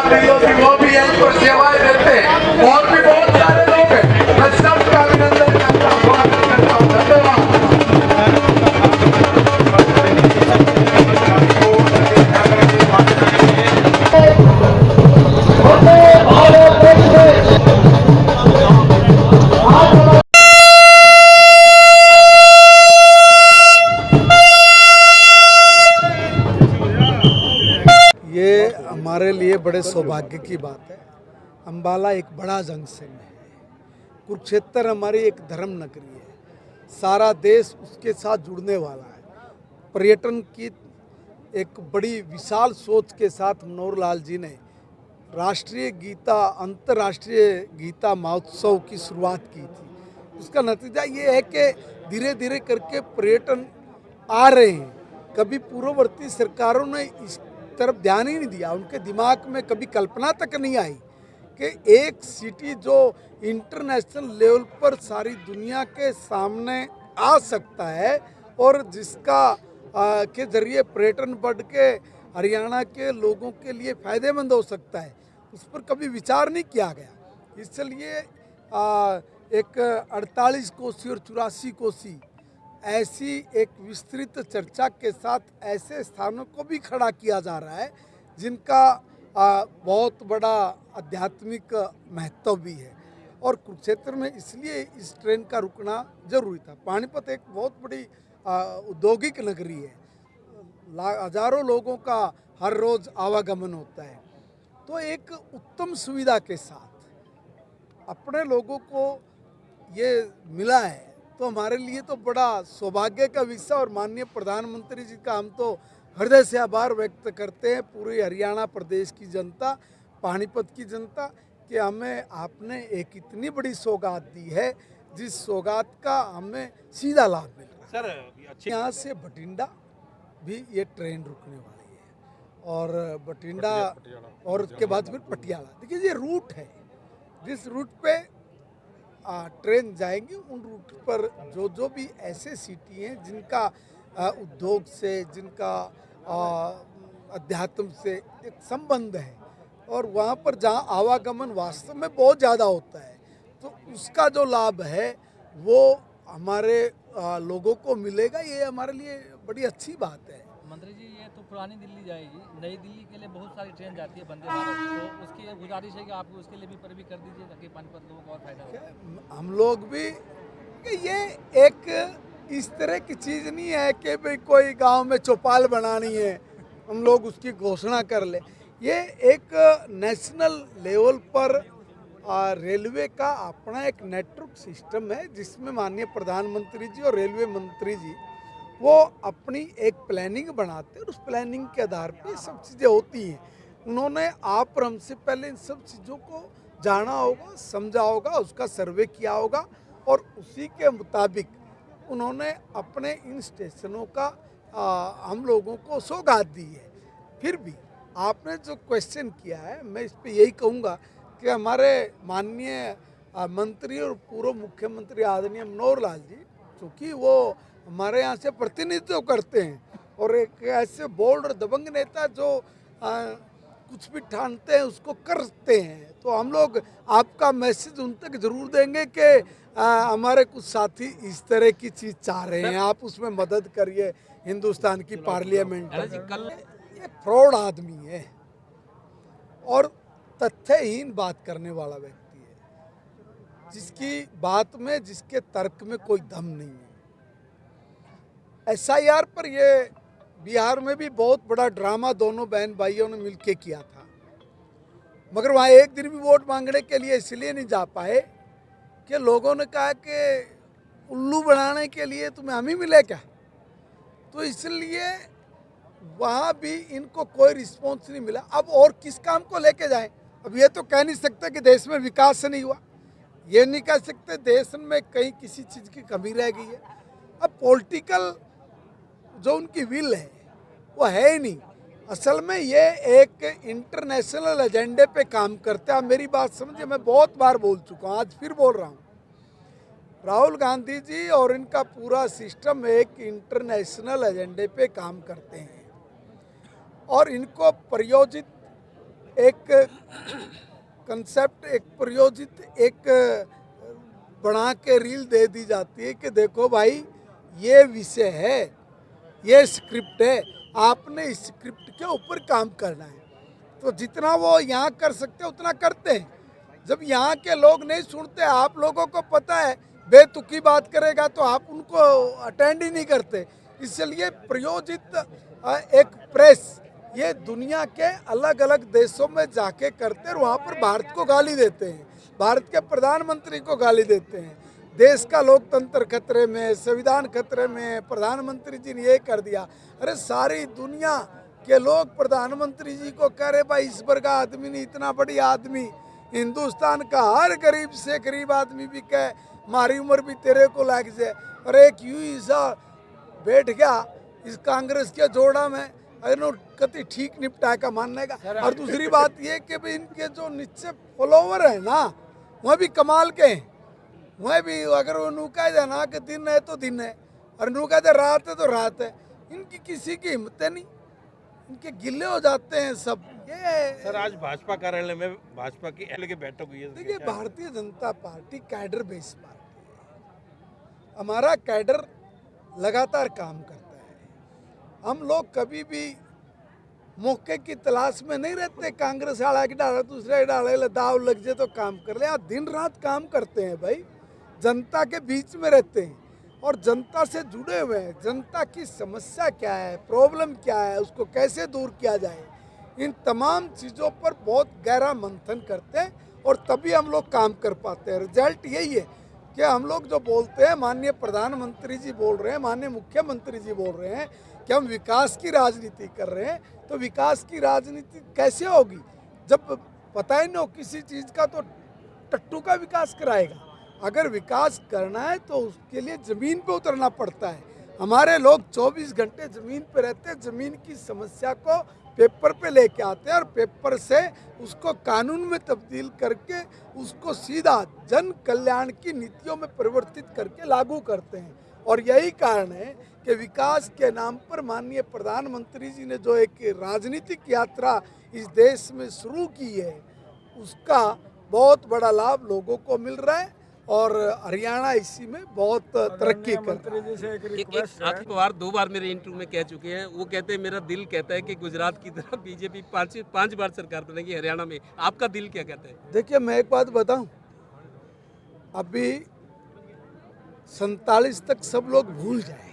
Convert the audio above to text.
जो कि वो भी यहीं पर सेवाएं देते हैं और भी बहुत सारे लोग हैं। मैं सबका अभिनंदन करता हूँ, स्वागत करता हूँ। धन्यवाद। ये हमारे लिए बड़े सौभाग्य की बात है। अम्बाला एक बड़ा जंक्शन है। कुरुक्षेत्र हमारी एक धर्म नगरी है। सारा देश उसके साथ जुड़ने वाला है। पर्यटन की एक बड़ी विशाल सोच के साथ मनोहर लाल जी ने राष्ट्रीय गीता अंतर्राष्ट्रीय गीता महोत्सव की शुरुआत की थी। उसका नतीजा ये है कि धीरे धीरे करके पर्यटन आ रहे हैं। कभी पूर्ववर्ती सरकारों ने इस तरफ ध्यान ही नहीं दिया। उनके दिमाग में कभी कल्पना तक नहीं आई कि एक सिटी जो इंटरनेशनल लेवल पर सारी दुनिया के सामने आ सकता है और जिसका के जरिए पर्यटन बढ़ के हरियाणा के लोगों के लिए फ़ायदेमंद हो सकता है, उस पर कभी विचार नहीं किया गया। इसलिए एक 48 कोसी और 84 कोसी ऐसी एक विस्तृत चर्चा के साथ ऐसे स्थानों को भी खड़ा किया जा रहा है जिनका बहुत बड़ा आध्यात्मिक महत्व भी है। और कुरुक्षेत्र में इसलिए इस ट्रेन का रुकना जरूरी था। पानीपत एक बहुत बड़ी औद्योगिक नगरी है। हजारों लोगों का हर रोज़ आवागमन होता है। तो एक उत्तम सुविधा के साथ अपने लोगों को ये मिला है तो हमारे लिए तो बड़ा सौभाग्य का विषय। और माननीय प्रधानमंत्री जी का हम तो हृदय से आभार व्यक्त करते हैं, पूरे हरियाणा प्रदेश की जनता, पानीपत की जनता, कि हमें आपने एक इतनी बड़ी सौगात दी है जिस सौगात का हमें सीधा लाभ मिल रहा है। सर यहाँ से बठिंडा भी ये ट्रेन रुकने वाली है और बठिंडा और उसके बाद फिर पटियाला। देखिए ये रूट है, जिस रूट पे ट्रेन जाएंगी उन रूट पर जो भी ऐसे सिटी हैं जिनका उद्योग से, जिनका अध्यात्म से एक संबंध है और वहाँ पर जहाँ आवागमन वास्तव में बहुत ज़्यादा होता है, तो उसका जो लाभ है वो हमारे लोगों को मिलेगा। ये हमारे लिए बड़ी अच्छी बात है। मंत्री जी, ये तो पुरानी दिल्ली जाएगी, नई दिल्ली के लिए बहुत सारी ट्रेन जाती है वंदे भारत, तो उसकी गुजारिश है कि आप उसके लिए भी पर भी कर दीजिए ताकि पानीपत लोगों को और फायदा हो। हम लोग भी ये एक इस तरह की चीज़ नहीं है कि भाई कोई गांव में चौपाल बनानी है हम लोग उसकी घोषणा कर ले। ये एक नेशनल लेवल पर रेलवे का अपना एक नेटवर्क सिस्टम है जिसमें माननीय प्रधानमंत्री जी और रेलवे मंत्री जी वो अपनी एक प्लानिंग बनाते हैं और उस प्लानिंग के आधार पे सब चीज़ें होती हैं। उन्होंने आप और हमसे पहले इन सब चीज़ों को जाना होगा, समझा होगा, उसका सर्वे किया होगा और उसी के मुताबिक उन्होंने अपने इन स्टेशनों का हम लोगों को सौगात दी है। फिर भी आपने जो क्वेश्चन किया है, मैं इस पर यही कहूँगा कि हमारे माननीय मंत्री और पूर्व मुख्यमंत्री आदरणीय मनोहर लाल जी, चूँकि वो हमारे यहाँ से प्रतिनिधित्व करते हैं और एक ऐसे बोल्ड और दबंग नेता जो कुछ भी ठानते हैं उसको करते हैं, तो हम लोग आपका मैसेज उन तक जरूर देंगे कि हमारे कुछ साथी इस तरह की चीज़ चाह रहे हैं, आप उसमें मदद करिए। हिंदुस्तान की पार्लियामेंट ये फ्रॉड आदमी है और तथ्यहीन बात करने वाला व्यक्ति है, जिसकी बात में, जिसके तर्क में कोई दम नहीं है। SIR पर ये बिहार में भी बहुत बड़ा ड्रामा दोनों बहन भाइयों ने मिलके किया था, मगर वहाँ एक दिन भी वोट मांगने के लिए इसलिए नहीं जा पाए कि लोगों ने कहा कि उल्लू बनाने के लिए तुम्हें हम ही मिले क्या, तो इसलिए वहाँ भी इनको कोई रिस्पॉन्स नहीं मिला। अब और किस काम को लेके जाएं? अब ये तो कह नहीं सकते कि देश में विकास नहीं हुआ, ये नहीं कह सकते देश में कहीं किसी चीज़ की कमी रह गई है। अब पॉलिटिकल जो उनकी विल है वो है ही नहीं। असल में ये एक इंटरनेशनल एजेंडे पे काम करते हैं। मेरी बात समझिए, मैं बहुत बार बोल चुका हूँ, आज फिर बोल रहा हूँ। राहुल गांधी जी और इनका पूरा सिस्टम एक इंटरनेशनल एजेंडे पे काम करते हैं और इनको प्रायोजित एक कंसेप्ट, एक प्रयोजित, एक बना के रील दे दी जाती है कि देखो भाई ये विषय है, ये स्क्रिप्ट है, आपने इस स्क्रिप्ट के ऊपर काम करना है। तो जितना वो यहाँ कर सकते हैं उतना करते हैं। जब यहाँ के लोग नहीं सुनते, आप लोगों को पता है बेतुकी बात करेगा तो आप उनको अटेंड ही नहीं करते। इसलिए प्रयोजित एक प्रेस ये दुनिया के अलग अलग देशों में जाके करते हैं और वहाँ पर भारत को गाली देते हैं, भारत के प्रधानमंत्री को गाली देते हैं। देश का लोकतंत्र खतरे में, संविधान खतरे में, प्रधानमंत्री जी ने ये कर दिया। अरे सारी दुनिया के लोग प्रधानमंत्री जी को कह रहे भाई ईश्वर का आदमी नहीं, इतना बड़ी आदमी, हिंदुस्तान का हर गरीब से गरीब आदमी भी कहे मारी उम्र भी तेरे को लग जाए। और एक यूं ईसा बैठ गया इस कांग्रेस के जोड़ा में, कति ठीक निपटा का मानने का। और दूसरी बात ये कि भाई इनके जो नीचे फॉलोवर है ना, वह भी कमाल के हैं। वह भी अगर वो नू कह जाए ना कि दिन है तो दिन है, और नू कह जाए रात है तो रात है, इनकी किसी की हिम्मत नहीं, इनके गिले हो जाते हैं सब। ये सर आज भाजपा कार्यालय में भाजपा की एल की बैठक हुई है। देखिए, Bharatiya Janata party cadre base party है। हमारा कैडर लगातार काम करता है। हम लोग कभी भी मौके की तलाश में नहीं रहते, कांग्रेस वाला की डाला दूसरे डाले दाव लग जाए तो काम कर ले। दिन रात काम करते हैं भाई, जनता के बीच में रहते हैं और जनता से जुड़े हुए हैं। जनता की समस्या क्या है, प्रॉब्लम क्या है, उसको कैसे दूर किया जाए, इन तमाम चीज़ों पर बहुत गहरा मंथन करते हैं और तभी हम लोग काम कर पाते हैं। रिजल्ट यही है कि हम लोग जो बोलते हैं, माननीय प्रधानमंत्री जी बोल रहे हैं, माननीय मुख्यमंत्री जी बोल रहे हैं कि हम विकास की राजनीति कर रहे हैं, तो विकास की राजनीति कैसे होगी जब पता ही नहीं हो किसी चीज़ का, तो टट्टू का विकास कराएगा। अगर विकास करना है तो उसके लिए ज़मीन पे उतरना पड़ता है। हमारे लोग 24 घंटे ज़मीन पे रहते हैं, ज़मीन की समस्या को पेपर पे लेके आते हैं और पेपर से उसको कानून में तब्दील करके उसको सीधा जन कल्याण की नीतियों में परिवर्तित करके लागू करते हैं। और यही कारण है कि विकास के नाम पर माननीय प्रधानमंत्री जी ने जो एक राजनीतिक यात्रा इस देश में शुरू की है, उसका बहुत बड़ा लाभ लोगों को मिल रहा है और हरियाणा इसी में बहुत तरक्की कर रहा है। एक अखिल पवार 2 बार मेरे इंटरव्यू में कह चुके हैं, वो कहते हैं मेरा दिल कहता है कि गुजरात की तरह बीजेपी 5 बार सरकार बनेगी हरियाणा में। आपका दिल क्या कहता है? देखिए, मैं एक बात बताऊं, अभी 47 तक सब लोग भूल जाए